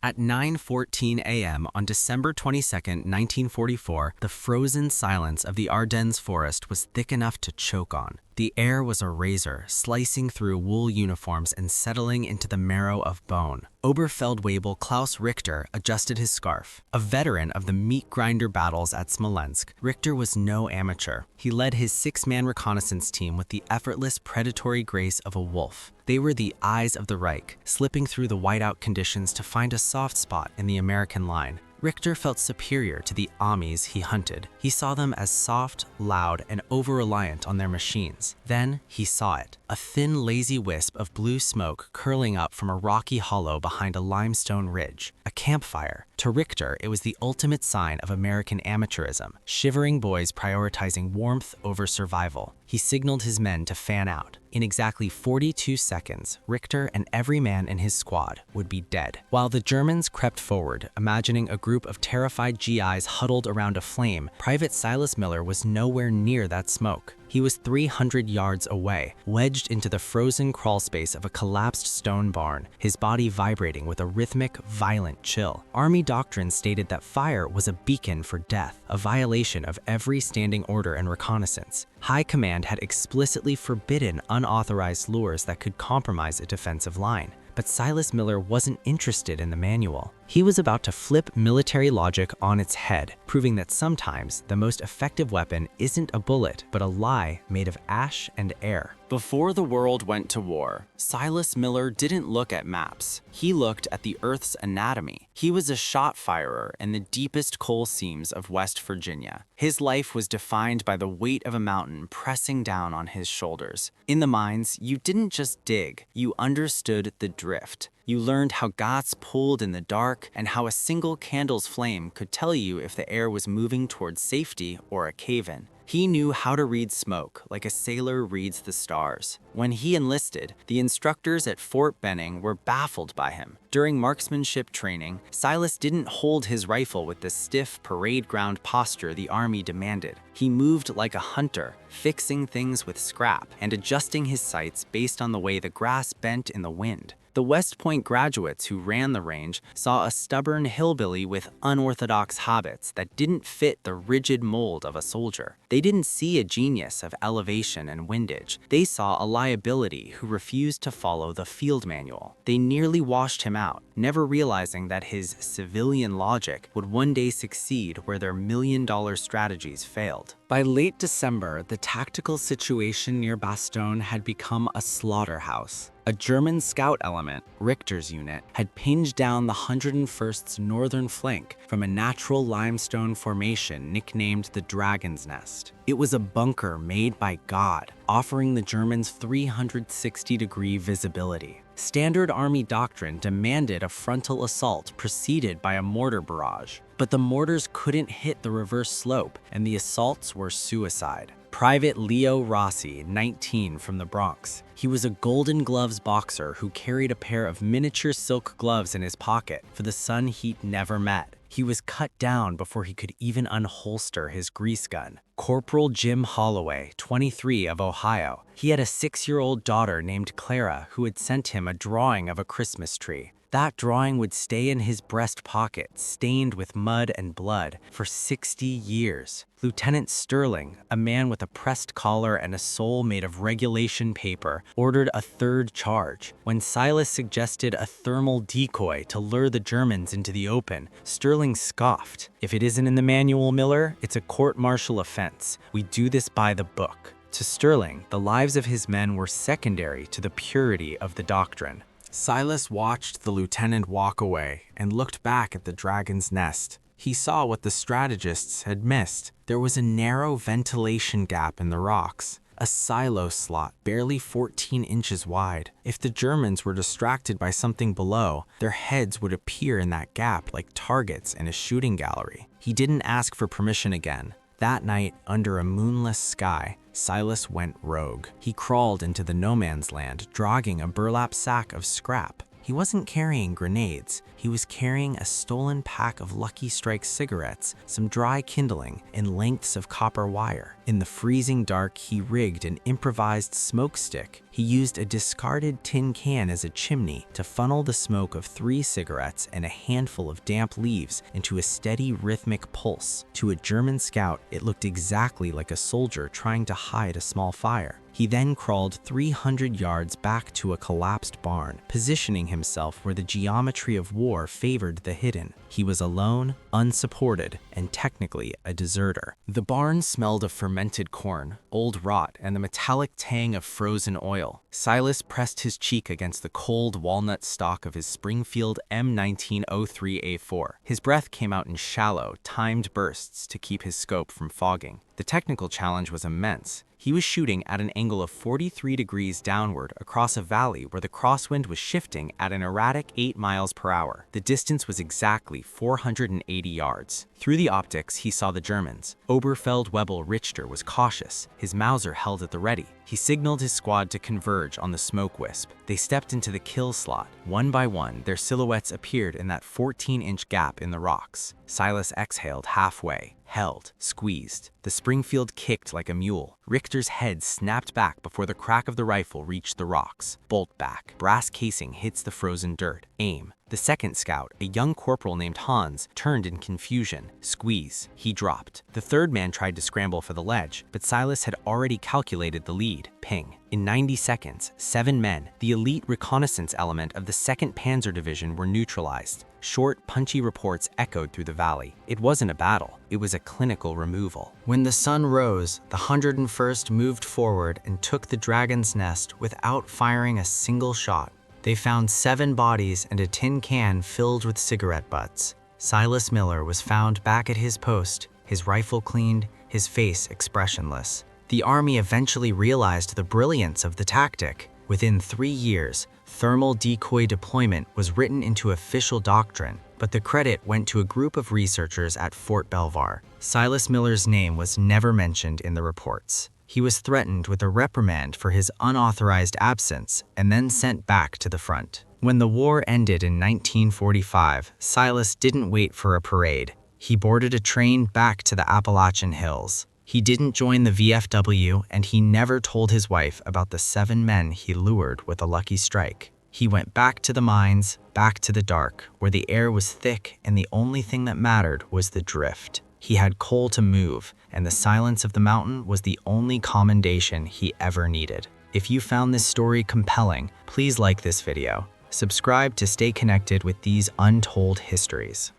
At 9:14 a.m. on December 22, 1944, the frozen silence of the Ardennes Forest was thick enough to choke on. The air was a razor, slicing through wool uniforms and settling into the marrow of bone. Oberfeldwebel Klaus Richter adjusted his scarf. A veteran of the meat grinder battles at Smolensk, Richter was no amateur. He led his six-man reconnaissance team with the effortless predatory grace of a wolf. They were the eyes of the Reich, slipping through the whiteout conditions to find a soft spot in the American line. Richter felt superior to the Amis he hunted. He saw them as soft, loud, and over-reliant on their machines. Then he saw it, a thin, lazy wisp of blue smoke curling up from a rocky hollow behind a limestone ridge, a campfire. To Richter, it was the ultimate sign of American amateurism, shivering boys prioritizing warmth over survival. He signaled his men to fan out. In exactly 42 seconds, Richter and every man in his squad would be dead. While the Germans crept forward, imagining a group of terrified GIs huddled around a flame, Private Silas Miller was nowhere near that smoke. He was 300 yards away, wedged into the frozen crawlspace of a collapsed stone barn, his body vibrating with a rhythmic, violent chill. Army doctrine stated that fire was a beacon for death, a violation of every standing order and reconnaissance. High Command had explicitly forbidden unauthorized lures that could compromise a defensive line. But Silas Miller wasn't interested in the manual. He was about to flip military logic on its head, proving that sometimes the most effective weapon isn't a bullet, but a lie made of ash and air. Before the world went to war, Silas Miller didn't look at maps. He looked at the Earth's anatomy. He was a shot firer in the deepest coal seams of West Virginia. His life was defined by the weight of a mountain pressing down on his shoulders. In the mines, you didn't just dig, you understood the drift. You learned how gas pulled in the dark and how a single candle's flame could tell you if the air was moving towards safety or a cave-in. He knew how to read smoke like a sailor reads the stars. When he enlisted, the instructors at Fort Benning were baffled by him. During marksmanship training, Silas didn't hold his rifle with the stiff parade ground posture the Army demanded. He moved like a hunter, fixing things with scrap and adjusting his sights based on the way the grass bent in the wind. The West Point graduates who ran the range saw a stubborn hillbilly with unorthodox habits that didn't fit the rigid mold of a soldier. They didn't see a genius of elevation and windage. They saw a liability who refused to follow the field manual. They nearly washed him out, never realizing that his civilian logic would one day succeed where their million-dollar strategies failed. By late December, the tactical situation near Bastogne had become a slaughterhouse. A German scout element, Richter's unit, had pinged down the 101st's northern flank from a natural limestone formation nicknamed the Dragon's Nest. It was a bunker made by God, offering the Germans 360-degree visibility. Standard Army doctrine demanded a frontal assault preceded by a mortar barrage, but the mortars couldn't hit the reverse slope, and the assaults were suicide. Private Leo Rossi, 19, from the Bronx. He was a Golden Gloves boxer who carried a pair of miniature silk gloves in his pocket for the son he'd never met. He was cut down before he could even unholster his grease gun. Corporal Jim Holloway, 23, of Ohio. He had a 6-year-old daughter named Clara who had sent him a drawing of a Christmas tree. That drawing would stay in his breast pocket, stained with mud and blood, for 60 years. Lieutenant Sterling, a man with a pressed collar and a soul made of regulation paper, ordered a third charge. When Silas suggested a thermal decoy to lure the Germans into the open, Sterling scoffed. "If it isn't in the manual, Miller, it's a court-martial offense. We do this by the book." To Sterling, the lives of his men were secondary to the purity of the doctrine. Silas watched the lieutenant walk away and looked back at the Dragon's Nest. He saw what the strategists had missed. There was a narrow ventilation gap in the rocks, a silo slot barely 14 inches wide. If the Germans were distracted by something below, their heads would appear in that gap like targets in a shooting gallery. He didn't ask for permission again. That night, under a moonless sky, Silas went rogue. He crawled into the no man's land, dragging a burlap sack of scrap. He He wasn't carrying grenades. He was carrying a stolen pack of Lucky Strike cigarettes, some dry kindling, and lengths of copper wire. In the freezing dark, he rigged an improvised smoke stick. He used a discarded tin can as a chimney to funnel the smoke of 3 cigarettes and a handful of damp leaves into a steady rhythmic pulse. To a German scout, it looked exactly like a soldier trying to hide a small fire. He then crawled 300 yards back to a collapsed barn, positioning himself where the geometry of war favored the hidden. He was alone, unsupported, and technically a deserter. The barn smelled of fermented corn, old rot, and the metallic tang of frozen oil. Silas pressed his cheek against the cold walnut stock of his Springfield M1903A4. His breath came out in shallow, timed bursts to keep his scope from fogging. The technical challenge was immense. He was shooting at an angle of 43 degrees downward across a valley where the crosswind was shifting at an erratic 8 miles per hour. The distance was exactly 480 yards. Through the optics, he saw the Germans. Oberfeldwebel Richter was cautious, his Mauser held at the ready. He signaled his squad to converge on the smoke wisp. They stepped into the kill slot. One by one, their silhouettes appeared in that 14-inch gap in the rocks. Silas exhaled halfway, held, squeezed. The Springfield kicked like a mule. Richter's head snapped back before the crack of the rifle reached the rocks. Bolt back. Brass casing hits the frozen dirt. Aim. The second scout, a young corporal named Hans, turned in confusion. Squeeze. He dropped. The third man tried to scramble for the ledge, but Silas had already calculated the lead. Ping. In 90 seconds, 7 men, the elite reconnaissance element of the 2nd Panzer Division, were neutralized. Short, punchy reports echoed through the valley. It wasn't a battle, it was a clinical removal. When the sun rose, the 101st moved forward and took the Dragon's Nest without firing a single shot. They found 7 bodies and a tin can filled with cigarette butts. Silas Miller was found back at his post, his rifle cleaned, his face expressionless. The army eventually realized the brilliance of the tactic. Within 3 years, thermal decoy deployment was written into official doctrine, but the credit went to a group of researchers at Fort Belvoir. Silas Miller's name was never mentioned in the reports. He was threatened with a reprimand for his unauthorized absence and then sent back to the front. When the war ended in 1945, Silas didn't wait for a parade. He boarded a train back to the Appalachian Hills. He didn't join the VFW, and he never told his wife about the 7 men he lured with a lucky strike. He went back to the mines, back to the dark, where the air was thick and the only thing that mattered was the drift. He had coal to move, and the silence of the mountain was the only commendation he ever needed. If you found this story compelling, please like this video. Subscribe to stay connected with these untold histories.